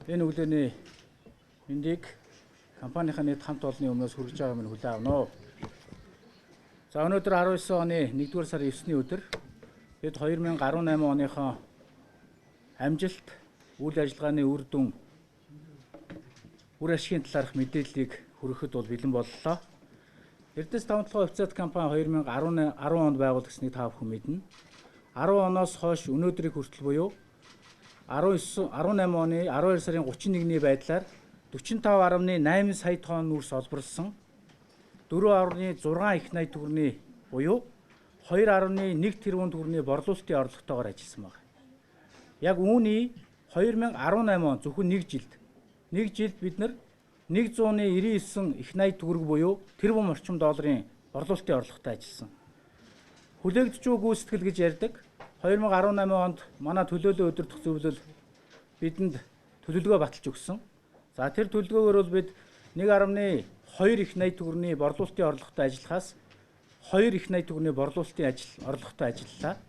Энэ өглөөний мэндийг компанийн нийт хамт олонны өмнөөс хүргэж байгаа минь хүлээн авна. За өнөөдөр 19 оны 1-р сарын 9-ний өдөр бид 2018 оныхон амжилт үйл ажиллагааны үр дүн үр ашигын талаарх мэдээллийг хүргэхэд бол бэлэн боллоо. Эрдэнэс таван толгой офицерт компани 2010 онд байгуулагдсаныг та бүхэн мэднэ. 10 оноос хойш өнөөдрийг хүртэл буюу 18 оны 12 сарын 31-ний байдлаар 45.8 сая тонн нүрс олборлсон 4.6 их найт төгрөгийн буюу 2.1 тэрбум төгрөгийн борлуулалтын орлоготойгоор ажилласан байна. Яг үүний 2018 он зөвхөн нэг жилд бид нар 199 их найт төгрөг буюу тэрбум орчим долларын борлуулалтын орлоготой ажилласан. Хүлээгдэж буй гүйцэтгэл гэж ярьдаг. 2018 онд манай төлөөлөл удирдах зөвлөл бидэнд төлөвлөгөө баталж өгсөн. За тэр төлөвлөгөөгөр бол бид 1.2 их найт төгрөгийн борлуулалтын орлоготой ажиллахаас 2 их найт төгрөгийн борлуулалтын орлоготой ажиллалаа.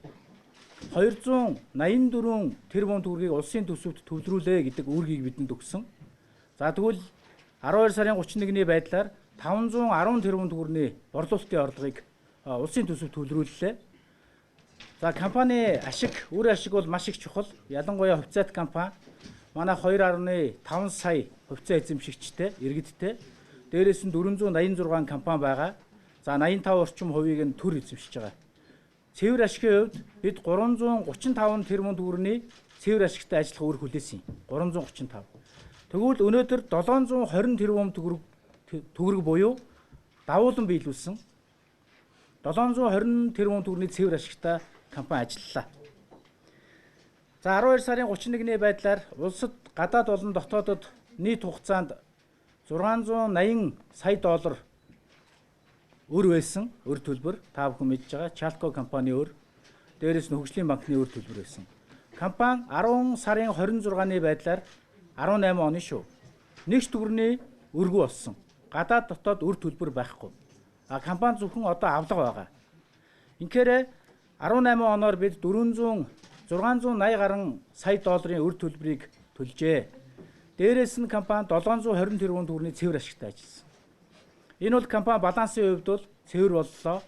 284 тэрбум төгрөгийг улсын төсөвт төвлөрүүлээ гэдэг үүргийг бидэнд өгсөн. За тэгвэл 12 сарын 31-ний байдлаар 510 тэрбум төгрөгийн борлуулалтын орлогыг улсын төсөвт төвлөрүүллээ. За компани үр ашиг бол маш их чухал. Ялангуяа хувьцаат компани манай 2.5 сая хувьцаа эзэмшигчтэй, иргэдтэй. Дээрээс нь 486 компани байгаа. За 85 орчим хувийг нь төр эзэмшиж байгаа. Цэвэр ашигын хувьд бид 335 тэрбум төгрөгийн цэвэр ашигтай ажиллах үүрэг хүлээсэн юм. 335. Тэгвэл өнөөдөр 720 тэрбум төгрөг буюу давуулан биелүүлсэн 720 тэрбум төгрөгийн цэвэр ашигтай компани ажиллалаа. За 12 сарын 31-ний байдлаар улсад гадаад болон дотоодод нийт хугацаанд 680 сая доллар өр байсан, өр төлбөр та бүхэн мэдж байгаа. Чалко компани өр, дээрээс нь хөгжлийн банкны өр төлбөр байсан. Компани 10 сарын 26-ны байдлаар 18 оны шүү. Нэгж төгрөгийн өргөө болсон. Гадаад дотоод өр төлбөр байхгүй. Компани зөвхөн одоо авлага байгаа. Инхээр 18 оноор бид 680 гаруй сая долларын өр төлбөрийг төлжээ. Дээрээс нь компани 720 тэрбум төгрөгийн цэвэр ашигтай ажилласан. Энэ бол компани балансын хувьд бол цэвэр боллоо.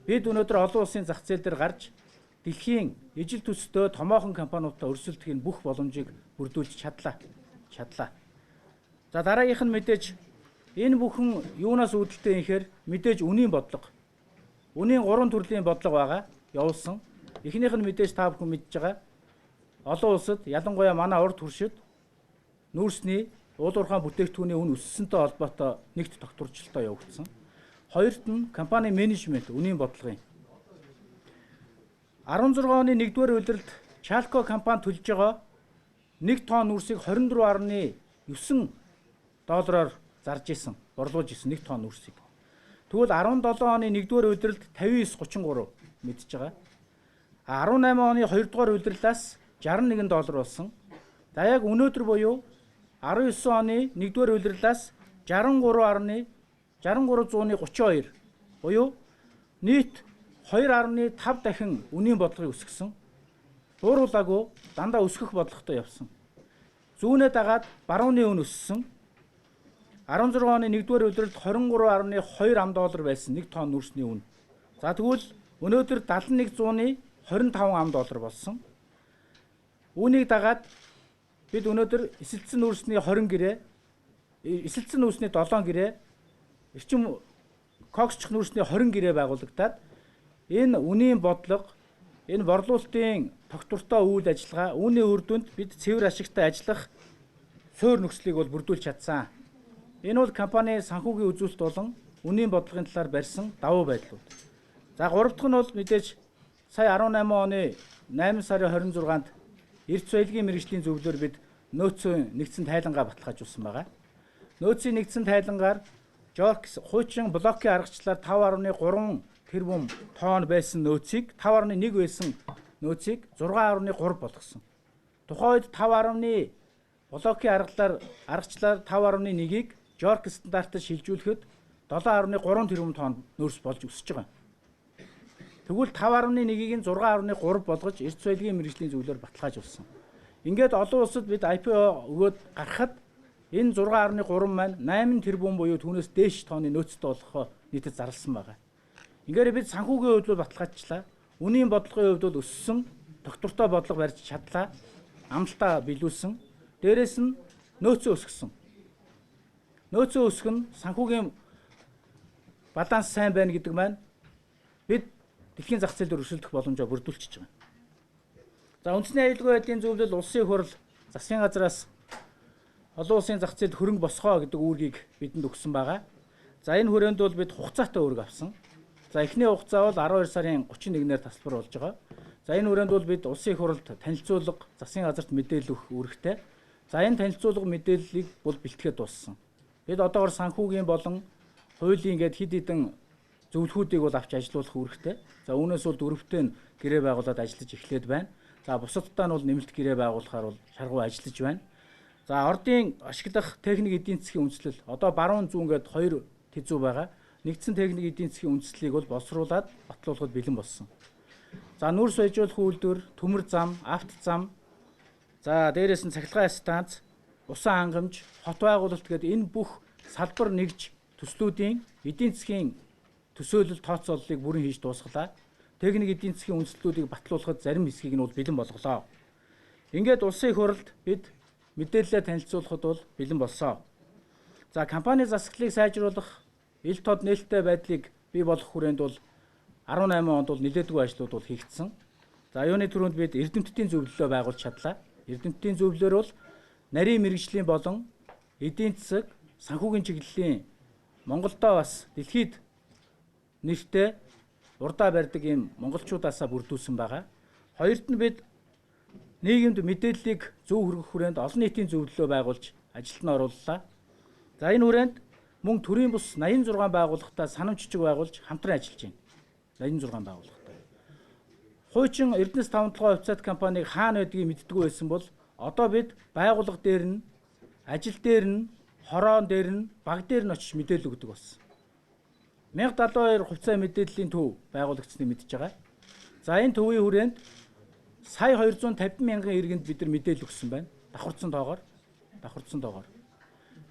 Бид өнөөдөр олон улсын зах зээл дээр гарч дэлхийн ижил төстэй томоохон компаниудтай өрсөлдөхийн бүх боломжийг бүрдүүлж чадлаа. За дараагийнх нь мэдээж энэ бүхэн юунаас үүдэлтэй ихээр мэдээж үнийн бодлого. Үнийн 3 төрлийн бодлого байгаа. Явуулсан. Эхнийх нь мэдээж та бүхэн мэдж байгаа. Олон улсад ялангуяа манай урд туршид нүүрсний уулуурхаан бүтээгдэхүүний үн өссөнтэй холбоотой нэгт тогтворчлолтоо явагдсан. Хоёрт нь компани менежмент үнийн бодлогын 16 оны 1-р улиралд Чалко компани төлж байгаа 1 тонн нүрсийг 24.9 доллараар зарж исэн, борлуулж исэн 1 тонн нүрсийг. Тэгвэл 17 оны 1-р улиралд 59.33 мэдж байгаа. 18 оны 2-р улирлаас 61 доллар болсон. За яг өнөөдөр буюу 19 оны 1-р улирлаас 63.32 буюу нийт 2.5 дахин үнийн бодлогыг өсгсөн. Дууруулаагүй дандаа өсгөх бодлоготой явсан. Зүүнээ дагаад барууны үн өссөн. 16 оны 1-р улиралд 23.2 ам доллар байсан 1 тонн нүрсний үн. За тэгвэл өнөөдөр 71.25 ам доллар болсон. Үүнийг дагаад бид өнөөдөр эсэлцэн нүрсний 20 гэрээ, эсэлцэн нүрсний 7 гэрээ, эрчим коксчих нүрсний 20 гэрээ байгуулагдаад энэ үнийн бодлого, энэ борлуулалтын тогтвортой үйл ажиллагаа, үүний үр дүнд бид цэвэр ашигтай ажиллах суурь нөхцөлийг бол бүрдүүлж чадсан. Энэ бол компани санхүүгийн үзүүлэлт болон үнийн бодлогын талаар барьсан давуу байдлууд. За 3 дахь нь бол мэдээж сая 18 оны 8 сарын 26-нд эрт соёлын мэргэжлийн зөвлөөр бид нөөцийн нэгдсэн тайлангаа баталгаажуулсан байгаа. Нөөцийн нэгдсэн тайлангаар хуучин блокийн аргачлалаар 5.3 тэрбум тонн байсан нөөцийг 5.1 байсан нөөцийг 6.3 болгосон. Тухайн үед 5.1 блокийн аргачлалаар 5.1-ийг Жорк стандартад шилжүүлэхэд 7.3 тэрбум тонн нөөц болж өсөж байгаа. Тэгвэл 5.1-ийг нь 6.3 болгож эрт соёлын мэргэжлийн зөвлөөр баталгаажуулсан. Ингээд олон улсад бид IPO өгөөд гарахад энэ 6.3 маань 8 тэрбум буюу түүнээс дээш тооны нөөцтэй болох нийтэд зарласан байгаа. Ингээд бид санхүүгийн хувьд бол баталгаажчлаа. Үнийн бодлогын хувьд бол өссөн, доктортой бодлого барьж чадлаа, амлалтаа биелүүлсэн. Дээрээс нь нөөцөө өсгсөн. Нөөцөө өсгөх нь санхүүгийн баланс сайн байна гэдэг маань бид дэлхийн зах зээл дээр өрсөлдөх боломжоо бүрдүүлчихэж байгаа. За үндэсний аюулгүй байдлын зөвлөл улсын хурал засгийн газраас олон улсын зах зээлд хөрөнгө босгоо гэдэг үүргийг бидэнд өгсөн байгаа. За энэ хүрээнд бол бид хугацаатай үүрэг авсан. За эхний хугацаа бол 12 сарын 31-ээр тасалбар болж байгаа. За энэ хүрээнд бол бид улсын хуралд танилцуулга засгийн газарт мэдээлэл өгөх үүрэгтэй. За энэ танилцуулга мэдээллийг бол бэлтгэхэд дууссан. Бид одоогор санхүүгийн болон хуулийн гээд хэд хэдэн зөвлөхүүдийг бол авч ажиллуулах үүрэгтэй. За үүнээс бол дөрөвтэй нь гэрээ байгуулад ажиллаж эхлээд байна. За бусадтай нь бол нэмэлт гэрээ байгуулахаар бол шаргуу ажиллаж байна. За ордын ашиглах техник эдийн засгийн үндэслэл одоо баруун зүүн гээд хоёр тэзүү байгаа. Нэгдсэн техник эдийн засгийн үндэслэлийг бол боловсруулад батлуулахад бэлэн болсон. За нүрс байжуулах үйлдвэр, төмөр зам, авто зам, за дээрээс нь цахилгаан станц, усан хангамж, хот байгуулалт гээд энэ бүх салбар нэгж төслүүдийн эдийн засгийн төсөөлөл тооцооллыг бүрэн хийж дуусгалаа. Техник эдийн засгийн үндэслэлүүдийг батлуулахад зарим хэсгийг нь бол бэлэн болголоо. Ингээд улсын их хурлд бид мэдээлэлээ танилцуулахад бол бэлэн болсон. За компани засаглалыг сайжруулах, ил тод нээлттэй байдлыг бий болгох хүрээнд бол 18 онд бол нэлээдгүй ажлууд бол хийгдсэн. За юуны түрүүнд бид эрдэмтдийн зөвлөлөө байгуулж чадлаа. Эрдэмтдийн зөвлөлөөр бол нарийн мэргэжлийн болон эдийн засаг, санхүүгийн чиглэлийн Монголдоо бас дэлхийд нэртэй урдаа барьдаг ийм монголчуудаасаа бүрдүүлсэн байгаа. Хоёрт нь бид нийгэмд мэдээллийг зөв хүргэх хүрээнд олон нийтийн зөвлөлөө байгуулж ажилд нь орууллаа. За энэ хүрээнд мөн төрийн бус 86 байгууллагатай санамж жижиг байгуулж хамтран ажиллаж байна. 86 байгууллагатай. Хуучин Эрдэнэс 5 толгой хувьцаат компаниг хаана байдгийг мэддэггүй байсан бол одоо бид байгууллага дээр нь, ажил дээр нь, хороон дээр нь, баг дээр нь очиж мэдээлэл өгдөг болсон. 1072 хувьцаа мэдээллийн төв байгуулагдсныг мэдж байгаа. За энэ төвийн хүрээнд сая 250 мянган иргэнд бид нар мэдээлэл өгсөн байна. Давхарцсан тоогоор.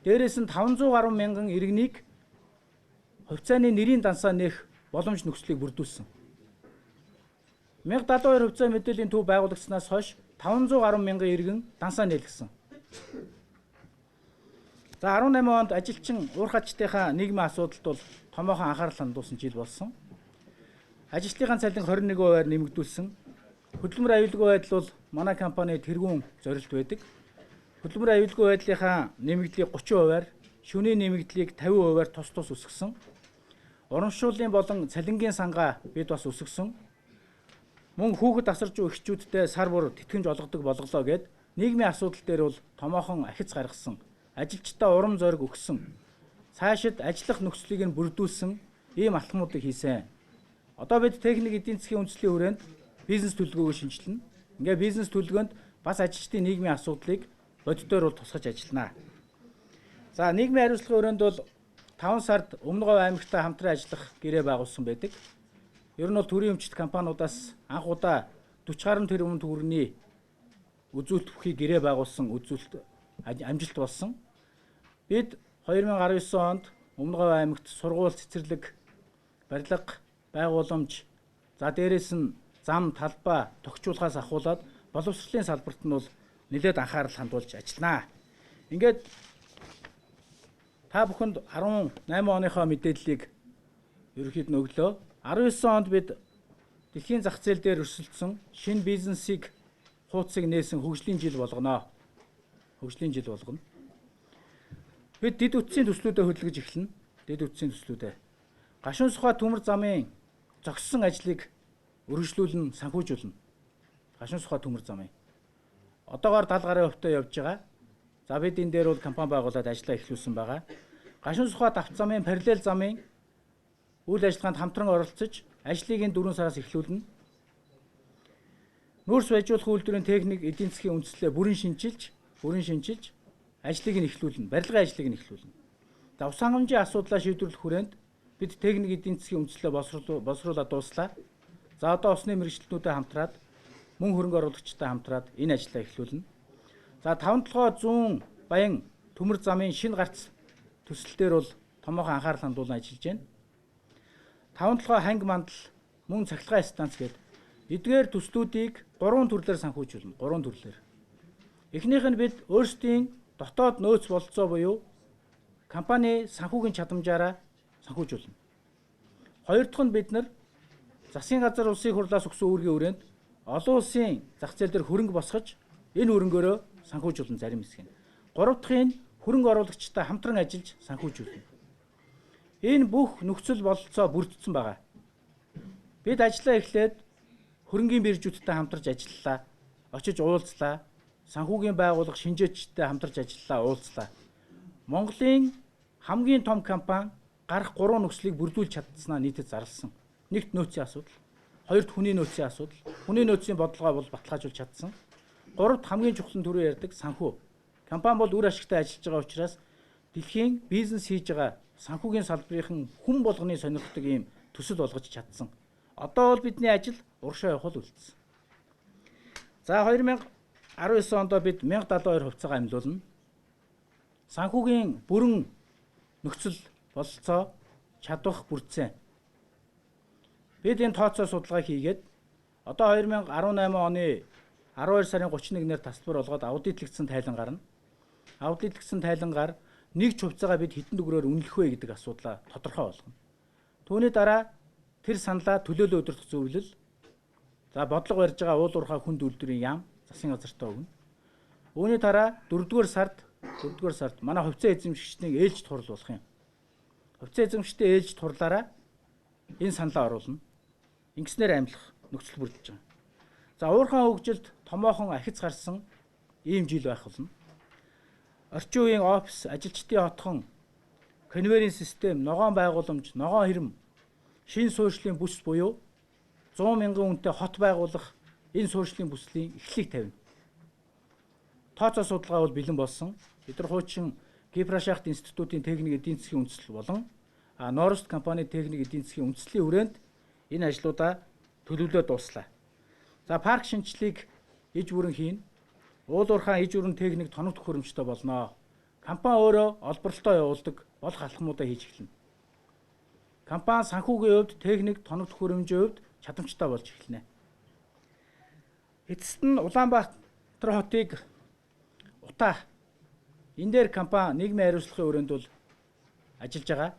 Дээрээс нь 500 гаруй мянган иргэнийг хувьцааны нэрийн дансаа нээх боломж нөхцөлийг бүрдүүлсэн. 1072 хувьцаа мэдээллийн төв байгуулагдсанаас хойш 500 гаруй мянган иргэн дансаа нээлгсэн. За 18 онд ажилчин уурхачтынхаа нийгмийн асуудалд бол томоохон анхаарал хандуулсан жил болсон. Ажилтныхаа цалин 21% нэмэгдүүлсэн. Хөдөлмөр аюулгүй байдал бол манай компанид тэргүүн зорилт байдаг. Хөдөлмөр аюулгүй байдлынхаа нэмэгдлийг 30%-аар, шөнийн нэмэгдлийг 50%-аар тус өсгсөн. Урамшууллын болон цалингийн сангаа бид бас өсгсөн. Мөн хүүхэд асарж буй эхчүүдтэй сар бүр тэтгэмж олгодог болголоо гэд нийгмийн асуудал дээр бол томоохон ахиц гаргасан. Ажилчдаа урам зориг өгсөн. Цаашид ажиллах нөхцөлийг нь бүрдүүлсэн ийм алхмуудыг хийсэн. Одоо бид техник эдийн засгийн үндэслэлийн хүрээнд бизнес төлөвлөгөөг шинжилнэ. Ингээ бизнес төлөвлөгөөнд бас ажилчдын нийгмийн асуудлыг бодитоор бол тусгаж ажиллана. За нийгмийн хариуцлагын хүрээнд бол 5 сард Өмнөговь аймагтай хамтран ажиллах гэрээ байгуулсан байдаг. Ер нь бол төрийн өмчт компаниудаас анх удаа 40 гаруй тэрбум төгрөгийн үзүүлэлт бүхий гэрээ байгуулсан үзүүлэлт амжилт болсон. Бид 2019 онд Өмнөговь аймагт сургууль, цэцэрлэг, барилга, байгууламж, за дээрээс нь зам, талбай тогтчуулахаас ахуулаад боловсролын салбарт нь бол нэлээд анхаарал хандуулж ажилланаа. Ингээд та бүхэнд 18 оныхоо мэдээллийг ерөнхийд нь өглөө. 19 онд бид дэлхийн зах зээл дээр өрсөлдсөн шинэ бизнесийг хуудсыг нээсэн хөгжлийн жил болгоно. Бид дэд үтсийн төслүүдэд хөдөлгөж эхэлнэ. Гашуун сухай төмөр замын зогссон ажлыг өргөжлүүлэн санхүүжүүлнэ. Гашуун сухай төмөр замын. Одоогоор 70 гаруй хувьтай явж байгаа. За бид энэ дээр бол компани байгуулад ажиллаа эхлүүлсэн байгаа. Гашуун сухай давт замын параллел замын үйл ажиллагаанд хамтран оролцож ажлыг энэ 4 сараас эхлүүлнэ. Нүүрс байжуулах үйлдвэрийн техник эдийн засгийн үндэслэлээ бүрэн шинжилж ажлыг нь эхлүүлнэ. Барилгын ажлыг нь эхлүүлнэ. За ус хангамжийн асуудлаа шийдвэрлэх хүрээнд бид техник эдийн засгийн үндэслэлээ боловсруулаад дууслаа. За одоо усны мэргэжилтнүүдэд хамтраад мөн хөрөнгө оруулагчтай хамтраад энэ ажлаа эхлүүлнэ. За 5-7 баян төмөр замын шинэ гарц төсөл дээр бол томоохон анхаарал хандуулан ажиллаж байна. 5-7 ханги мандал мөн цахилгаан станц гээд эдгээр төслүүдийг 3 төрлөөр санхүүжүүлнэ. 3 төрлөөр. Эхнийх нь бид өөрсдийн дотоод нөөц бололцоо буюу компани санхүүгийн чадамжаараа санхүүжүүлнэ. Хоёр дахь нь бид нар засгийн газар улсын хурлаас өгсөн үүргийн хүрээнд олон улсын зах зээл дээр хөрөнгө босгож энэ хөрөнгөөрөө санхүүжүүлнэ зарим хэсэг нь. Гурав дахь нь хөрөнгө оруулагчтай хамтран ажиллаж санхүүжүүлнэ. Энэ бүх нөхцөл бололцоо бүрдсэн байгаа. Бид ажиллаа эхлээд хөрөнгийн биржүүдтэй хамтарч ажиллалаа. Очиж уулзлаа. Санхүүгийн байгууллага шинжээчтэй хамтарч ажиллалаа, уулзлаа. Монголын хамгийн том компани гарах 3 нөхцөлийг бүрдүүлж чадсанаа нийтэд зарласан. Нэгт нөөцийн асуудал, хоёрт хүний нөөцийн асуудал, хүний нөөцийн бодлогоо бол баталгаажуулж чадсан. Гуравт хамгийн чухал нь түрүү ярьдаг санхүү. Компани бол үр ашигтай ажиллаж байгаа учраас дэлхийн бизнес хийж байгаа санхүүгийн салбарын хүн болгоны сонирхдаг ийм төсөл болгож чадсан. Одоо бол бидний ажил урагшаа явах бол үлдсэн. За 2019 онд бид 1072 хувьцаагаа амьлуулна. Санхүүгийн бүрэн нөхцөл бололцоо чадвах бүрдсэн. Бид энэ тооцоо судалгаа хийгээд одоо 2018 оны 12 сарын 31-нд тасалбар олгоод аудитлэгдсэн тайлан гарна. Аудитлэгдсэн тайлангаар нэг хувьцаагаа бид хэдэн төгрөгөөр үнэлэх вэ гэдэг асуудлаа тодорхой болгоно. Түүний дараа тэр саналаа төлөөлөл удирдах зөвлөл, за бодлого барьж байгаа уул уурхай хүнд үйлдвэрийн яам засгийн газартаа өгнө. Үүний дараа 4-р сард манай хувьцаа эзэмшигчдийн ээлжид хурал болох юм. Хувьцаа эзэмшигчдийн ээлжид хурлаараа энэ саналаа оруулна. Ингэснээр амьлах нөхцөл бүрдэж байгаа. За уурхай хөгжилд томоохон ахиц гарсан ийм жил байх болно. Орчин үеийн офис, ажилчдын хотхон, конвейерийн систем, ногоон байгууламж, ногоон хэрэм, шинэ суурьшлийн бүс буюу 100 мянган хүнтэй хот байгуулах энэ суурьшлийн бүслийн эхлэлийг тавина. Тооцоо судалгаа бол бэлэн болсон. Бид нар хуучин Гипрашахт институтын техник эдийн засгийн үндэслэл болон Норост компани техник эдийн засгийн үндэслэлийн хүрээнд энэ ажлуудаа төлөвлөөд дууслаа. За парк шинжилгээг иж бүрэн хийн. Уул уурхай иж бүрэн техник тоног төхөөрөмжтэй болно. Компани өөрөө олборлолтоо явуулдаг болох алхмуудаа хийж эхэлнэ. Компани санхүүгийн хувьд техник тоног төхөөрөмжийн хувьд чадамжтай болж эхэлнэ. Эцэст нь Улаанбаатар хотыг утаа энэ дээр компани нийгмийн хариуцлагын хүрээнд бол ажиллаж байгаа.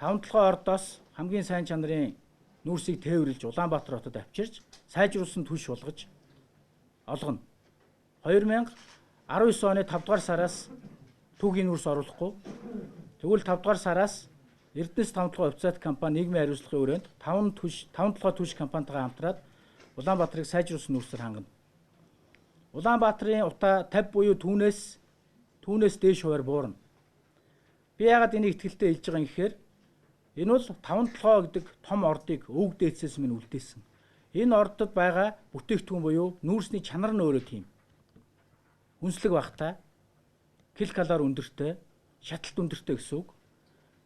5-7 ордоос хамгийн сайн чанарын нүүрсийг тээвэрлж Улаанбаатар хотод авчирч сайжруулсан түлш болгож олгоно. 2019 оны 5 дугаар сараас түүхийн нүүрс оруулахгүй. Тэгвэл 5 дугаар сараас Эрдэнэс 5 хувьцаат компани нийгмийн хариуцлагын хүрээнд 5 түлш компанитайгаа хамтраад Улаанбаатарыг сайжруулсан нүүрсээр хангана. Улаанбаатарын утаа 50 буюу түүнээс дээш хуваар буурна. Би яагаад энийг итгэлтэй хэлж байгаа юм гэхээр энэ бол 5-7 гэдэг том ордыг өвөг дээдсээс минь үлдээсэн. Энэ ордод байгаа бүтээгдэхүүн буюу нүүрсний чанар нь өөрөө тийм. Үнслэг багтай, килокалори өндөртэй, шаталт өндөртэй гэсэн үг.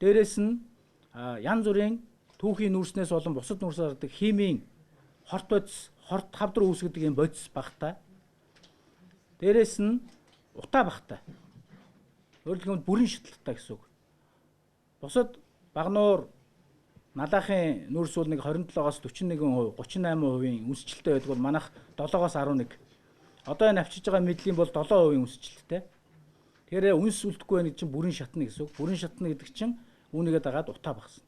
Дээрээс нь янз бүрийн түүхийн нүүрснээс болон бусад нүүрсээр гардаг химийн хорт хавдар үүсгэдэг юм бодис багтай. Дээрээс нь утаа багтай. Өөрөлдгөнд бүрэн шаталттай гэсэн үг. Бусад багнуур налаахын нүүрс бол нэг 27-оос 41%, 38% үнсчлэлтэй байдаг бол манайх 7-оос 11. Одоо энэ авчиж байгаа мэдлийн бол 7% үнсчлэлтэй. Тэгэхээр үнс үлдэхгүй байх чинь бүрэн шатна гэсэн үг. Бүрэн шатна гэдэг чинь үүнийгээ дагаад утаа багсна.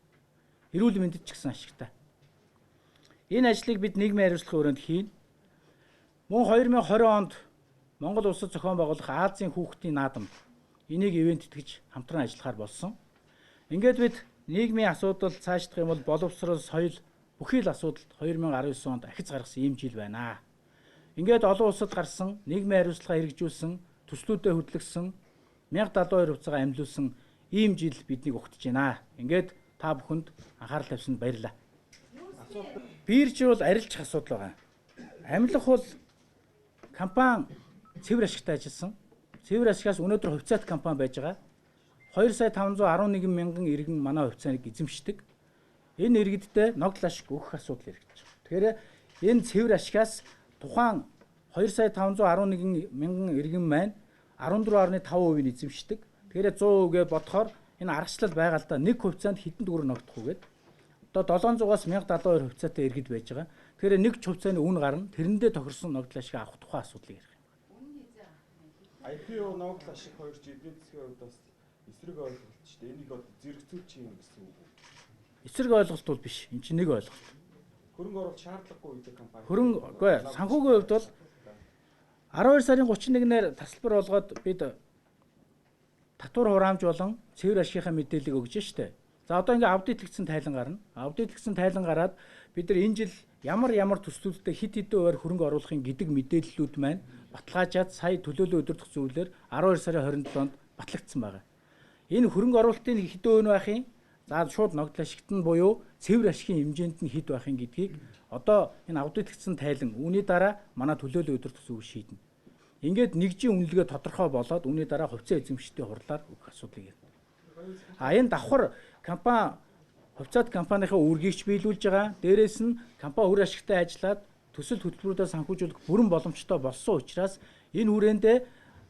Эрүүл мэндэд ч гэсэн ашигтай. Энэ ажлыг бид нийгмийн хариуцлагын хүрээнд хийн. Мөн 2020 онд Монгол улсад зохион байгуулах Азийн хүүхдийн наадам энийг ивент итгэж хамтран ажиллахаар болсон. Ингээд бид нийгмийн асуудал цаашлах юм бол боловсрол, соёл бүхий л асуудалд 2019 онд ахиц гаргасан ийм жил байна. Ингээд олон улсад гарсан нийгмийн хариуцлага хэрэгжүүлсэн, төслүүдэд хөтлөгсөн 1072 хувьцаагаа амьлуулсан ийм жил биднийг угтаж байна. Ингээд та бүхэнд анхаарал тавьсанд баярлалаа. Бирж бол арилжих асуудал байгаа. Амьлах бол компани цэвэр ашигтай ажилласан. Цэвэр ашигаас өнөөдөр хувьцаат компани байж байгаа. 2,511 мянган иргэн манай хувьцааг эзэмшдэг. Энэ иргэдтэй ногдол ашиг өгөх асуудал эргэж байна. Тэгэхээр энэ цэвэр ашигаас тухайн 2 сая 511 мянган иргэн маань 14.5% эзэмшдэг. Тэгэхээр 100% гээ бодохоор энэ аргачлал байгаа л да нэг хувьцаанд хэдэн төгрөг ногдох вэ гэдэг. Одоо 700-аас 1072 хувьцаатай иргэд байж байгаа. Тэгэхээр нэг хувьцааны үн гарна. Тэрэндээ тохирсон ногдлол ашиг авах тухай асуудлыг ярих юм. IPO ногдлол ашиг хоёр ч эдийн засгийн хувьд бас эсрэг ойлголт шүү дээ. Энийг одоо зэрэгцүүлж юм гэсэн үг. Эсрэг ойлголт бол биш. Энэ чинь нэг ойлголт. Хөрөнгө оруулалт шаардлагагүй гэдэг компани. Хөрөнгө санхүүгийн хувьд бол 12 сарын 31-нд тасалбар болгоод бид татвар хураамж болон цэвэр ашигынхаа мэдээллийг өгж штэ. За одоо ингээ аудитлэгдсэн тайлан гарна. Аудитлэгдсэн тайлан гараад бид нар энэ жил ямар төслүүдтэй хит хитэн хувиар хөрөнгө оруулахын гэдэг мэдээллүүд маань баталгаажаад сая төлөөлөл өдөртөх зөвлөлөөр 12 сарын 27-нд батлагдсан байна. Энэ хөрөнгө оруулалтын хэдэн өн байх юм? За шууд ногдол ашигт нь буюу цэвэр ашигын хэмжээнд нь хэд байх юм гэдгийг одоо энэ аудитлэгдсэн тайлан үүний дараа манай төлөөлөл өдөртөх зөвлөл шийднэ. Ингээд нэгжийн үнэлгээ тодорхой болоод үүний дараа хувьцаа эзэмшигчдийн хурлаар өгөх асуудлыг ярина. Энэ давхар компани хувьцаат компанийнхаа үүргийг биелүүлж байгаа. Дээрээс нь компани үр ашигтай ажиллаад төсөл хөтөлбөрүүдэд санхүүжүүлэх бүрэн боломжтой болсон учраас энэ хүрээндээ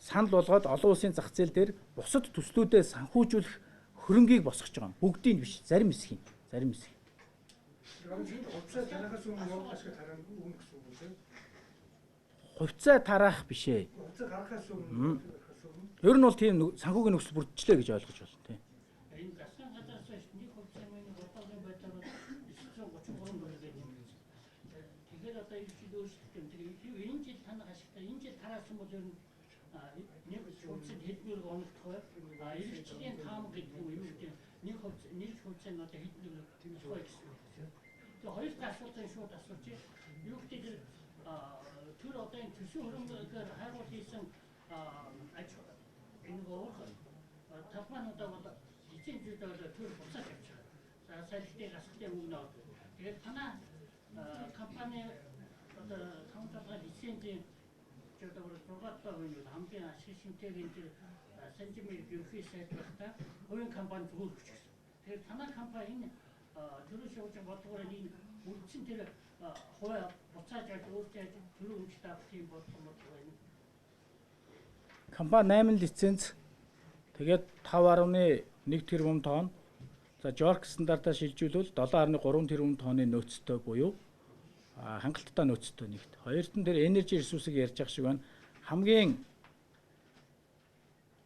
санал болгоод олон улсын зах зээл дээр бусад төслүүдэд санхүүжүүлэх хөрөнгийг босгож байгаа. Бүгдийг биш, зарим хэсгийг. Хувьцаа тараахаас өмнө ногдлол ашиг тараахгүй үн гэсэн үг үү? Хувьцаа тараах биш ээ. Хувьцаа гаргахаас өмнө. Ер нь бол тийм санхүүгийн нөхцөл бүрдчлээ гэж ойлгож байна тийм. Энэ засгийн газраас нэг хувьцааны бодлогын байдлаар 933 төгрөг юм. Тэгэхээр одоо энэ жил өөрчлөлт юм. Тэгэхээр энэ жил танах ашигтай энэ жил тараасан бол ер нь нэг хувьцаанд хэдгээр оногдох бай. Иргэжлийн таам гэдэг юм юу гэдэг нэг хувьцаанд одоо хэдгээр тэмцэх гэсэн үг. Тэгээ хоёр дахь асуудал шууд асууж юу гэдэг тэр одоо энэ төсөө хөрөнгөөр хайруулах хийсэн энэ гоо тавануудаа бол эцэг зүйлээр төр буцааж авч байгаа. За салхитын гасхтын мөнгө нөө. Тэгээд танаа компани одоо тавталгаа лицензийн жишээлбэл програмтай үеүүд хамгийн ашиг шинжтэйгийн тэр санжимын ерхий сайт байхдаа хувийн компани зөвлөж гэсэн. Тэгээд танаа компани энэ төрөш явж бодлогоор энэ үлдсэн тэр хувиа буцааж авч өөртөө төрөө өмчт авах юм бодлого байна. Компани 8 лиценз тэгээд 5.1 тэрбум тонн. За Жорк стандартаар шилжүүлвэл 7.3 тэрбум тонны нөөцтэй буюу хангалттай нөөцтэй нэгт. Хоёрт нь тэр энержи ресурсыг ярьж байгаа шиг байна. Хамгийн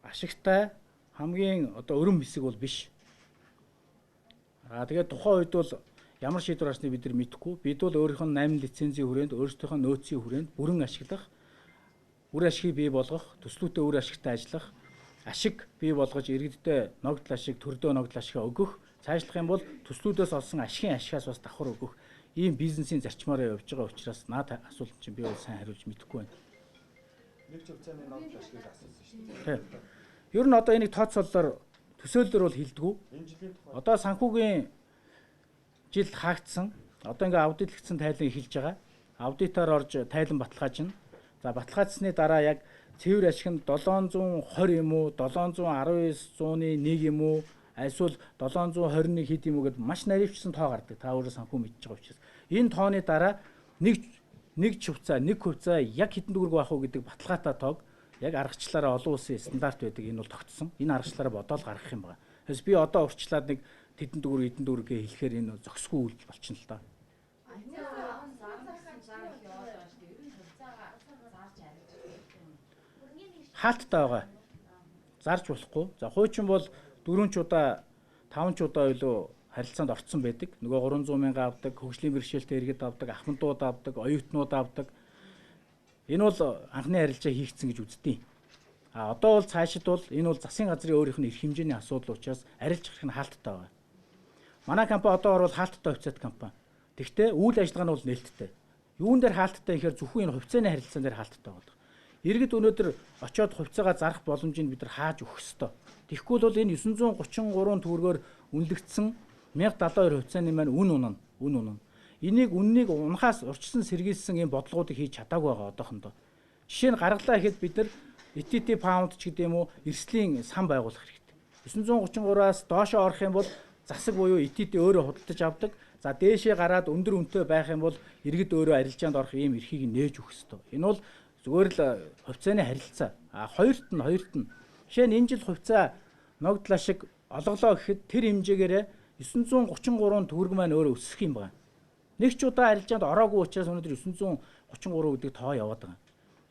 ашигтай, хамгийн одоо өрөм хэсэг бол биш. Тэгээд тухайн үед бол ямар шийдвэр гарсныг бид нар мэдэхгүй. Бид бол өөрийнх нь 8 лицензийн хүрээнд, өөрсдийнхөө нөөцийн хүрээнд бүрэн ашиглах, үр ашигыг бий болгох, төслүүтэй үр ашигтай ажиллах, ашиг бий болгож иргэдэд ногдол ашиг, төрдөө ногдол ашиг өгөх, цаашлах юм бол төслүүдээс олсон ашигын ашигаас бас давхар өгөх ийм бизнесийн зарчмаараа явж байгаа учраас наад асуулт чинь би бол сайн хариулж мэдэхгүй байна. Нэг хувьцааны ногдол ашигыг асуусан шүү дээ. Ер нь одоо энийг тооцоололоор төсөөллөөр бол хилдэггүй. Энэ жилийн тухай Одоо санхүүгийн жил хаагдсан. Одоо ингээ аудитлэгдсэн тайлан эхэлж байгаа. Аудитоор орж тайлан баталгаажна. За баталгаажсны дараа яг цэвэр ашиг нь 720 юм уу, 719.1 юм уу, эсвэл 721 хэд юм уу гэд маш наривчсан тоо гардаг. Та өөрөө санхүү мэдж байгаа учраас. Энэ тооны дараа нэг хувьцаа яг хэдэн төгрөг байх уу гэдэг баталгаатай тоог яг аргачлаараа олон улсын стандарт байдаг. Энэ бол тогтсон. Энэ аргачлаараа бодоол гаргах юм байна. Тэгээс би одоо урьдчилаад нэг хэдэн төгрөг гээ хэлэхээр энэ зохисгүй үйл болчихно л даа. Хаалттай байгаа. Зарж болохгүй. За хуучин бол 4 ч удаа 5 ч удаа илүү харилцаанд орцсон байдаг. Нөгөө 300 мянга авдаг, хөгжлийн бэрхшээлтэй иргэд авдаг, ахмадууд авдаг, оюутнууд авдаг. Энэ бол анхны харилцаа хийгдсэн гэж үздэг. Одоо бол цаашид бол энэ бол засгийн газрын өөрийнх нь эрх хэмжээний асуудал учраас арилж гарах нь хаалттай байна. Манай компани одоо орвол хаалттай хувьцаат компани. Тэгвэл үйл ажиллагаа нь бол нээлттэй. Юун дээр хаалттай гэхээр зөвхөн энэ хувьцааны харилцаан дээр хаалттай байна. Иргэд өнөөдөр очиод хувьцаагаа зарах боломжийг бид нар хааж өгөх ёстой. Тэгэхгүй бол энэ 933 төгрөгөөр үнэлэгдсэн 1072 хувьцааны маань үн унана. Энийг үннийг унахаас урьдчилан сэргийлсэн ийм бодлогоодыг хийж чадаагүй байгаа одоохондоо. Жишээ нь гаргалаа гэхэд бид нар ETT паунд ч гэдэм үү эрсдлийн сан байгуулах хэрэгтэй. 933-аас доошоо орох юм бол засаг буюу ETT өөрөө худалдаж авдаг. За дээшээ гараад өндөр үнэтэй байх юм бол иргэд өөрөө арилжаанд орох ийм эрхийг нээж өгөх ёстой. Энэ бол Зүгээр л хувьцааны харилцаа. Хоёрт нь жишээ нь энэ жил хувьцаа ногдлаа шиг олголоо гэхэд тэр хэмжээгээр 933 төгрөг маань өөрөө өсөх юм байна. Нэг ч удаа арилжаанд ороогүй учраас өнөөдөр 933 гэдэг тоо яваад байгаа.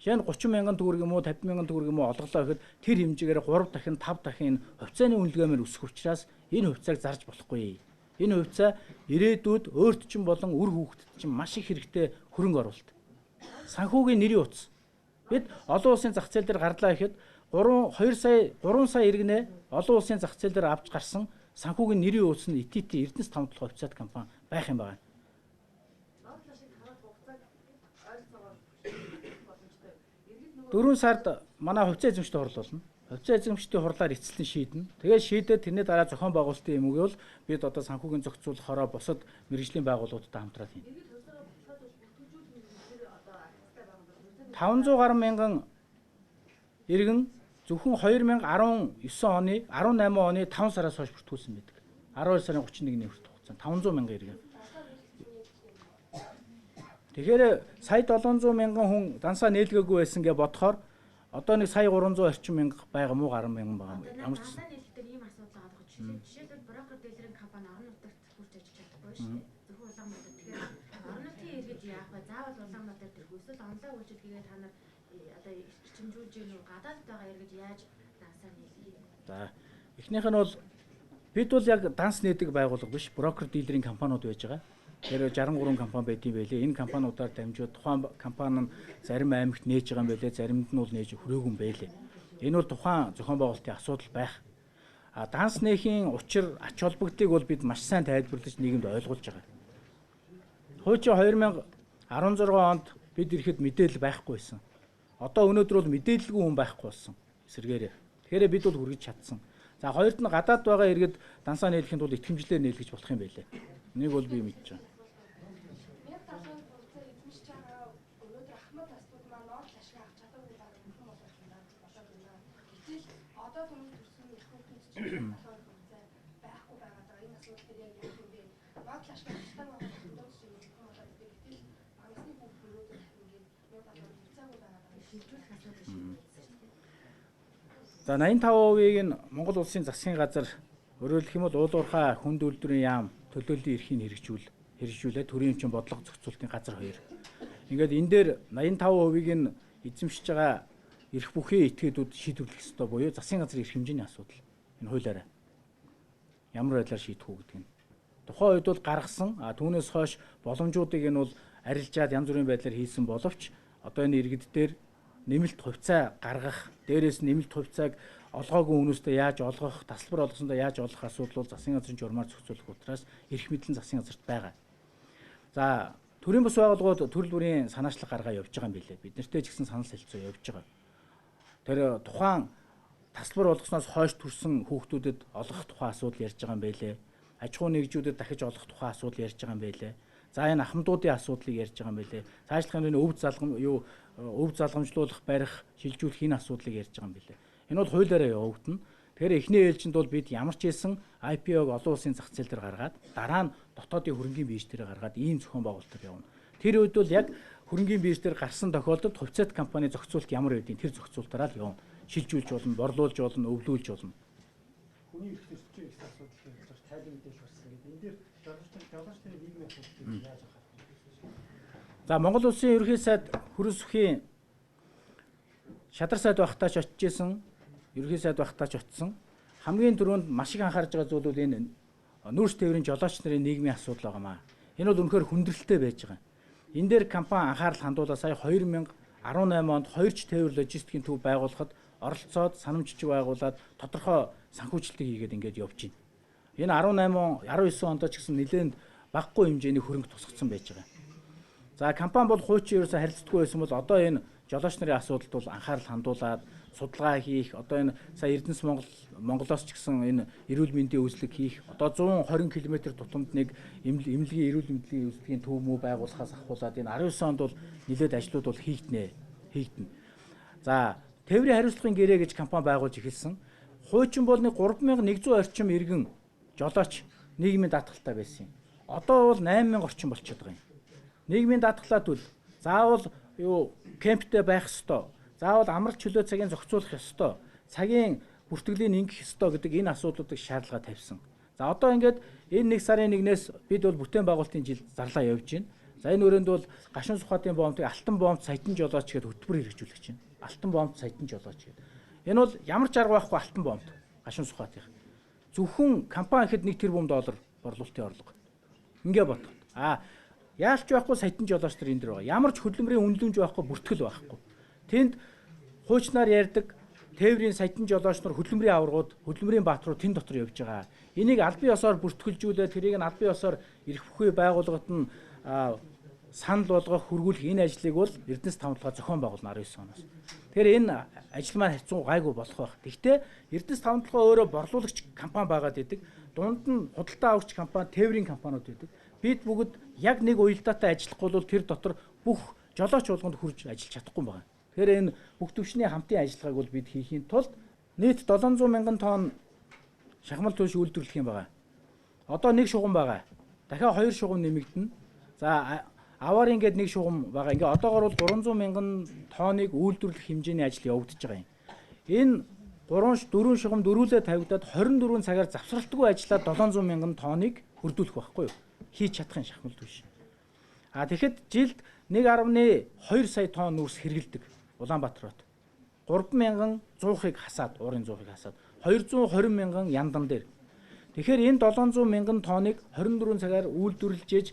Жишээ нь 30 мянган төгрөг юм уу 50 мянган төгрөг юм уу олголоо гэхэд тэр хэмжээгээр 3 дахин 5 дахин хувьцааны үнэлгээмээр өсөх учраас энэ хувьцааг зарж болохгүй. Энэ хувьцаа ирээдүйд өөрт чинь болон үр хүүхдэд чинь маш их хэрэгтэй хөрөнгө оруулалт. Санхүүгийн нэрийн утас. Бид олон улсын зах зээл дээр гарлаа гэхэд 3 сая иргэнэ олон улсын зах зээл дээр авч гарсан санхүүгийн нэрийн утас нь итити erdnes таван толгой хувьцаат компани байх юм байна. 4 сард манай хувьцаа эзэмшдэг хурал болно. Хувьцаа эзэмшдийн хурлаар эцэслэн шийднэ. Тэгээд шийдээд тэрний дараа зохион байгуулалтын юм уу бид одоо санхүүгийн зохицуулахаараа бусад мэргэжлийн байгууллагуудтай хамтраад хийнэ. 500 гаруй мянган иргэн зөвхөн 2019 оны 18 оны 5 сараас хойш бүртгүүлсэн байдаг. 12 сарын 31-ний хүртэх хугацаанд 500 мянган иргэн. Тэгэхээр сая 700 мянган хүн дансаа нээлгээгүй байсан гэж бодохоор одоо нэг сая 300 орчим мянга байгаа мó гаруй мянган байгаа. Ямар ч дансаа нээлтээр ийм асуудал байгаа даа. Жишээлбэл брокер дилерийн компани орон нутагт хүрч ажиллаж чадахгүй шүү дээ. Зөвхөн Улаанбаатар. Тэгэхээр орон нутгийн иргэд яах вэ? Заавал Улаанбаатар дэрх эсвэл онлайн үйлчилгээгээ та нар одоо чимжүүлж гэнэ гадаадд байгаа иргэд яаж дансаа нээлгэх вэ? За эхнийх нь бол бид бол яг данс нээдэг байгууллага биш, брокер дилерийн компаниуд байж байгаа. Тэр 63 компани байдсан байлээ. Энэ компаниудаар дамжуулаад тухайн компани нь зарим аймагт нээж байгаа юм байлээ, заримд нь бол нээж хүрээгүй юм байлээ. Энэ бол тухайн зохион байгуулалтын асуудал байх. Данс нээхийн учир ач холбогдлыг бол бид маш сайн тайлбарлаж нийгэмд ойлгуулж байгаа. Хуучин 2016 онд бид ирэхэд мэдээлэл байхгүй байсан. Одоо өнөөдөр бол мэдээлэлгүй хүн байхгүй болсон эсэргээрээ. Тэгэхээр бид бол хүргэж чадсан. За хоёрт нь гадаад байгаа иргэд дансаа нээлгэхэд бол итгэмжлээр нээлгэж болох юм байлээ. Энийг бол би мэдэж байна. За 85%-ийг нь Монгол улсын засгийн газар өөрөөлөх юм бол уулуурхай хүнд үйлдвэрийн яам төлөөллийн эрхийг хэрэгжүүлээд төрийн эмчийн бодлого зохицуулалтын газар 2. Ингээд энэ дээр 85%-ийг нь эзэмшиж байгаа эрх бүхий этгээдүүд шийдвэрлэх ёстой буюу засгийн газрын эрх хэмжээний асуудал. Энэ хуулиараа ямар байдлаар шийдэх үү гэдэг нь. Тухайн үед бол гаргасан түүнээс хойш боломжуудыг нь бол арилжаад янз бүрийн байдлаар хийсэн боловч одоо энэ иргэд дээр нэмэлт хувьцаа гаргах, дээрээс нэмэлт хувьцааг олгоогүй хүмүүстэй яаж олгох, тасалбар олгосондоо яаж олох асуудал бол засгийн газрын журмаар зохицуулах учраас эрх мэдлэн засгийн газарт байгаа. За төрийн бас байгууллагууд төрөл бүрийн санаачлаг гаргаа явж байгаа юм билээ. Бид нартэй ч гэсэн санал солилцоо явж байгаа. Тэр тухайн тасалбар олгосноос хойш төрсэн хүүхдүүдэд олгох тухайн асуудал ярьж байгаа юм байлээ. Аж ахуй нэгжүүдэд дахиж олгох тухайн асуудал ярьж байгаа юм байлээ. За энэ ахмадуудын асуудлыг ярьж байгаа юм байлээ. Цаашлахын өв залгамжлуулах, барих, шилжүүлэх энэ асуудлыг ярьж байгаа юм билээ. Энэ бол хуулиараа явагдана. Тэгэхээр эхний ээлжинд бол бид ямар ч хэлсэн IPO-г олон улсын зах зээл дээр гаргаад дараа нь дотоодын хөрөнгийн бирж дээр гаргаад ийм зохион байгуулалтаар явна. Тэр үед бол яг хөрөнгийн бирж дээр гарсан тохиолдолд хувьцаат компани зохицуулт ямар байдгийг тэр зохицуултаараа л явна. Шилжүүлж болно, борлуулж болно, өвлүүлж болно. Хүний эрх төрөлчийн их асуудал гэж бас тайлбар мэдээлэл гарсан гэдэг. Энэ дээр жолоочдын нийгмийн асуудлыг яаж анхаарах вэ? За Монгол улсын ерөнхий сайд Хүрэн сүхийн шадар сайд багтаач очиж исэн, ерөнхий сайд багтаач очсон. Хамгийн түрүүнд маш их анхаарж байгаа зүйл бол энэ нүүрс тээврийн жолооч нарын нийгмийн асуудал байгаамаа. Энэ бол үнэхээр хүндрэлтэй байж байгаа. Энэ дээр компани анхаарал хандуулаа сая 2018 онд 2 ч тээвэр логистикийн төв байгуулахад оролцоод санамжиж байгуулад тодорхой санхүүжилтийг хийгээд ингээд явж байна. Энэ 19 онд ч гэсэн нэлээд багагүй хэмжээний хөрөнгө тусгацсан байж байгаа. За компани бол хуучин ерөөсө харилцдаггүй байсан бол одоо энэ жолооч нарын асуудалд бол анхаарал хандуулад судалгаа хийх, одоо энэ сая Эрдэнэс Монголоос ч гэсэн энэ эрүүл мэндийн үзлэг хийх, одоо 120 км тутамд нэг эмнэлгийн эрүүл мэндийн үзлэгийн төв мөө байгуулахаас ахуулаад энэ 19 онд бол нэлээд ажлууд бол хийгдэнэ. За тээврийн хариуцлагын гэрээ гэж компани байгуулж эхэлсэн. Хуучин бол нэг 3100 орчим иргэн жолооч нийгмийн даатгалтай байсан юм. Одоо бол 8000 орчим болчиход байгаа юм. Нийгмийн даатгалаад бол заавал юу кемптэй байх ёстой. Заавал амралт чөлөө цагийн зохицуулах ёстой. Цагийн бүртгэлийг ингэх ёстой гэдэг энэ асуудлуудыг шаардлага тавьсан. За одоо ингээд энэ 1 сарын 1-ээс бид бол бүтээн байгуулалтын жил зарлаа явж байна. За энэ өрөөнд бол гашуун сухатын боомтыг алтан боомт саятан жолооч гэдэг хөтөлбөр хэрэгжүүлж байна. Алтан боомт саятан жолооч гэдэг. Энэ бол ямар ч арга байхгүй алтан боомт гашуун сухатын. Зөвхөн компани ихэд $1 тэрбум борлуулалтын орлого. Ингээ бодох. Яалч байхгүй саятан жолооч нар энэ дэр байгаа. Ямар ч хөдөлмөрийн үнэлэмж байхгүй, бүртгэл байхгүй. Тэнд хуучнаар ярьдаг тээврийн саятан жолооч нар хөдөлмөрийн аваргууд, хөдөлмөрийн баатрууд тэн дотор явж байгаа. Энийг албан ёсоор бүртгэлжүүлээд тэрийг нь албан ёсоор эрх бүхий байгууллагад нь санал болгох, хөргүүлэх энэ ажлыг бол Эрдэнэс тавталгаа зохион байгуулна 19 оноос. Тэгэхээр энэ ажил маань хэцүү гайгүй болох байх. Гэхдээ Эрдэнэс тавталгаа өөрөө борлуулагч компани байгаад идэг. Дунд нь худалдаа авагч компани, тээврийн компаниуд идэг. Бид бүгд яг нэг уялдаатай ажиллахгүй бол тэр дотор бүх жолооч болгонд хүрж ажиллаж чадахгүй байгаа. Тэгэхээр энэ бүх төвчний хамтын ажиллагааг бол бид хийхийн тулд нийт 700 мянган тонн шахмал түлш үйлдвэрлэх юм байгаа. Одоо нэг шугам байгаа. Дахиад 2 шугам нэмэгдэнэ. За аваар ингээд нэг шугам байгаа. Ингээ одоогоор бол 300 мянган тонныг үйлдвэрлэх хэмжээний ажил явагдаж байгаа юм. Энэ 4 шугам дөрүүлээ тавигдаад 24 цагаар завсралтгүй ажиллаад 700 мянган тонныг хөрдүүлэх байхгүй юу? Хийж чадах юм шахмал түлш. Тэгэхэд жилд 1.2 сая тонн нүрс хэргэлдэг Улаанбаатар хот. 3,100-ыг хасаад, уурын 100-ыг хасаад 220 мянган яндан дээр. Тэгэхээр энэ 700 мянган тонныг 24 цагаар үйлдвэрлэж ээж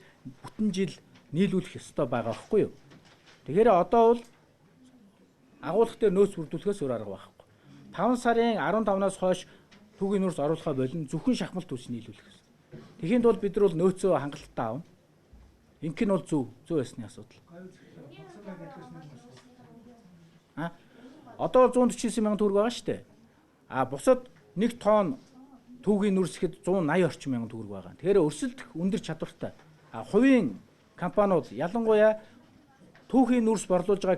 бүтэн жил нийлүүлэх ёстой байгаа байхгүй юу? Тэгэхээр одоо бол агуулга дээр нөөц бүрдүүлэхээс өөр арга байхгүй. 5 сарын 15-наас хойш түүгийн нүрс оруулахаа болон зөвхөн шахмал түлш нийлүүлэх ёстой. Тэгэхэд бол бид нар бол нөөцөө хангалттай аавна. Инх нь бол зөв байсны асуудал. Одоо 149 мянган төгрөг байгаа шүү дээ. Бусад 1 тонн түүгийн нүрс ихэд 180 орчим мянган төгрөг байгаа. Тэгэхээр өрсөлдөх өндөр чадвартай. Хувийн компаниуд ялангуяа түүхийн нүрс борлуулж байгаа